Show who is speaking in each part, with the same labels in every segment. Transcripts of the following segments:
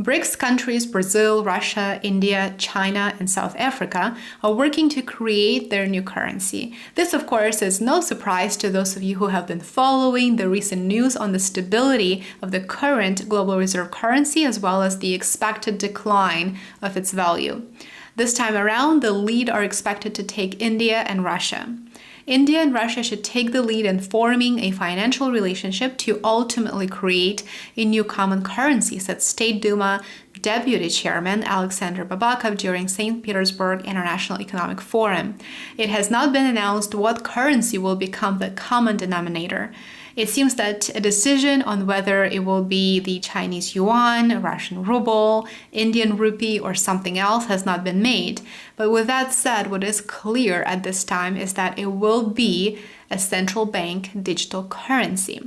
Speaker 1: BRICS countries, Brazil, Russia, India, China, and South Africa, are working to create their new currency. This, of course, is no surprise to those of you who have been following the recent news on the stability of the current global reserve currency, as well as the expected decline of its value. This time around, the lead are expected to take India and Russia. India and Russia should take the lead in forming a financial relationship to ultimately create a new common currency, said State Duma Deputy Chairman Alexander Babakov during St. Petersburg International Economic Forum. It has not been announced what currency will become the common denominator. It seems that a decision on whether it will be the Chinese yuan, Russian ruble, Indian rupee, or something else has not been made. But with that said, what is clear at this time is that it will be a central bank digital currency.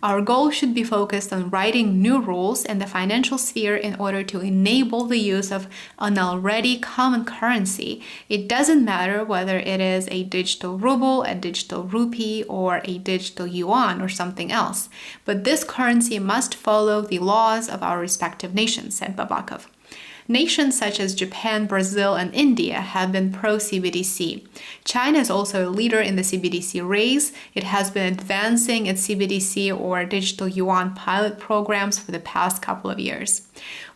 Speaker 1: Our goal should be focused on writing new rules in the financial sphere in order to enable the use of an already common currency. It doesn't matter whether it is a digital ruble, a digital rupee, or a digital yuan or something else. But this currency must follow the laws of our respective nations, said Babakov. Nations such as Japan, Brazil, and India have been pro-CBDC. China is also a leader in the CBDC race. It has been advancing its CBDC or digital yuan pilot programs for the past couple of years.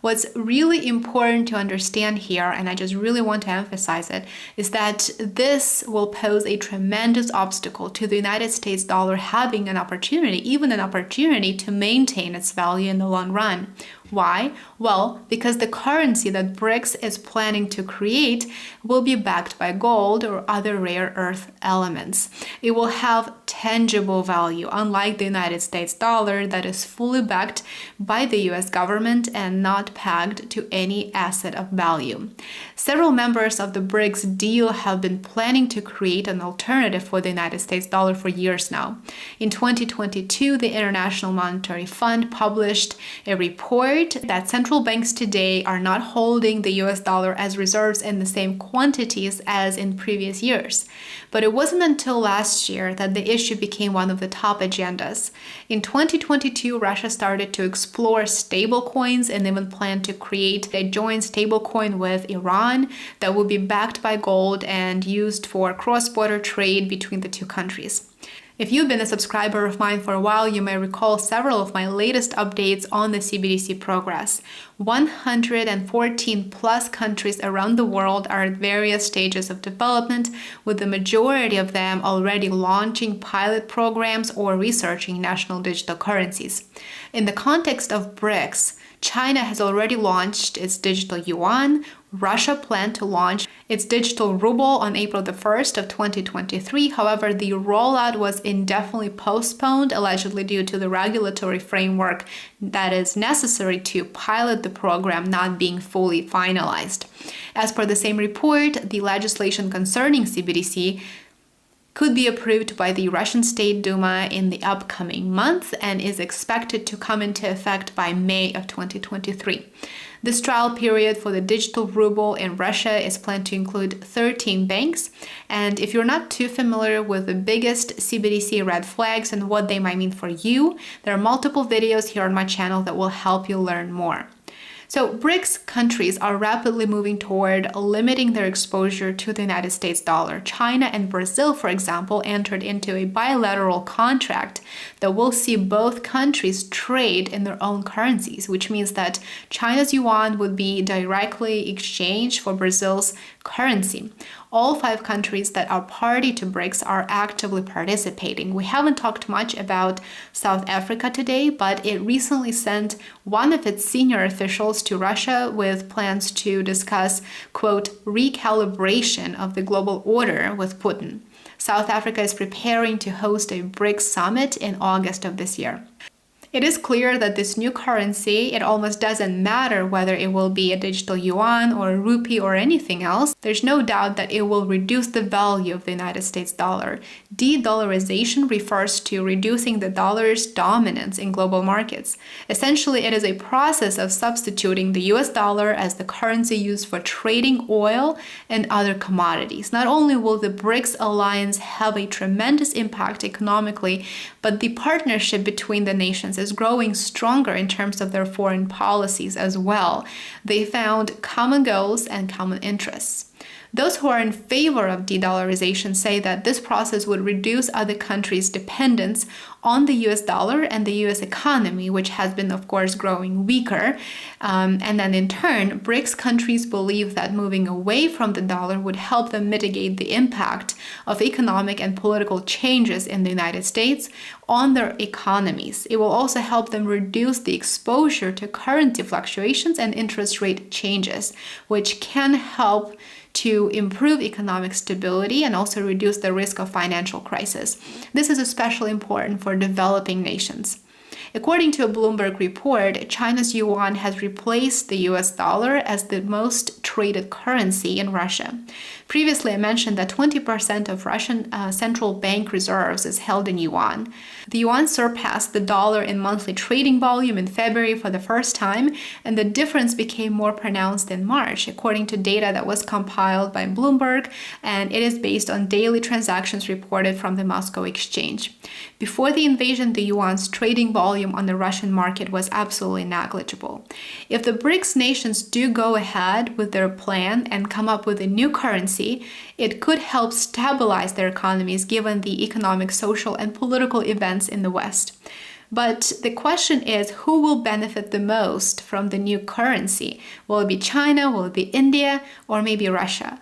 Speaker 1: What's really important to understand here, and I just really want to emphasize it, is that this will pose a tremendous obstacle to the United States dollar having an opportunity, even an opportunity to maintain its value in the long run. Why? Well, because the currency that BRICS is planning to create will be backed by gold or other rare earth elements. It will have tangible value, unlike the United States dollar that is fully backed by the US government and not pegged to any asset of value. Several members of the BRICS deal have been planning to create an alternative for the United States dollar for years now. In 2022, the International Monetary Fund published a report that central banks today are not holding the US dollar as reserves in the same quantities as in previous years. But it wasn't until last year that the issue became one of the top agendas. In 2022, Russia started to explore stablecoins and even planned to create a joint stablecoin with Iran that will be backed by gold and used for cross-border trade between the two countries. If you've been a subscriber of mine for a while, you may recall several of my latest updates on the CBDC progress. 114 plus countries around the world are at various stages of development, with the majority of them already launching pilot programs or researching national digital currencies. In the context of BRICS, China has already launched its digital yuan. Russia planned to launch its digital ruble on April the 1st of 2023. However, the rollout was indefinitely postponed, allegedly due to the regulatory framework that is necessary to pilot the program not being fully finalized. As per the same report, the legislation concerning CBDC could be approved by the Russian State Duma in the upcoming month and is expected to come into effect by May of 2023. This trial period for the digital ruble in Russia is planned to include 13 banks. And if you're not too familiar with the biggest CBDC red flags and what they might mean for you, there are multiple videos here on my channel that will help you learn more. So BRICS countries are rapidly moving toward limiting their exposure to the United States dollar. China and Brazil, for example, entered into a bilateral contract that will see both countries trade in their own currencies, which means that China's yuan would be directly exchanged for Brazil's currency. All 5 countries that are party to BRICS are actively participating. We haven't talked much about South Africa today, but it recently sent one of its senior officials to Russia with plans to discuss, quote, recalibration of the global order with Putin. South Africa is preparing to host a BRICS summit in August of this year. It is clear that this new currency, it almost doesn't matter whether it will be a digital yuan or a rupee or anything else. There's no doubt that it will reduce the value of the United States dollar. De-dollarization refers to reducing the dollar's dominance in global markets. Essentially, it is a process of substituting the US dollar as the currency used for trading oil and other commodities. Not only will the BRICS alliance have a tremendous impact economically, but the partnership between the nations is growing stronger in terms of their foreign policies as well. They found common goals and common interests. Those who are in favor of de-dollarization say that this process would reduce other countries' dependence on the US dollar and the US economy, which has been, of course, growing weaker. And then in turn, BRICS countries believe that moving away from the dollar would help them mitigate the impact of economic and political changes in the United States on their economies. It will also help them reduce the exposure to currency fluctuations and interest rate changes, which can help to improve economic stability and also reduce the risk of financial crisis. This is especially important for developing nations. According to a Bloomberg report, China's yuan has replaced the US dollar as the most traded currency in Russia. Previously, I mentioned that 20% of Russian central bank reserves is held in yuan. The yuan surpassed the dollar in monthly trading volume in February for the first time, and the difference became more pronounced in March, according to data that was compiled by Bloomberg, and it is based on daily transactions reported from the Moscow exchange. Before the invasion, the yuan's trading volume on the Russian market was absolutely negligible. If the BRICS nations do go ahead with their plan and come up with a new currency, it could help stabilize their economies given the economic, social, and political events in the West. But the question is, who will benefit the most from the new currency? Will it be China? Will it be India? Or maybe Russia?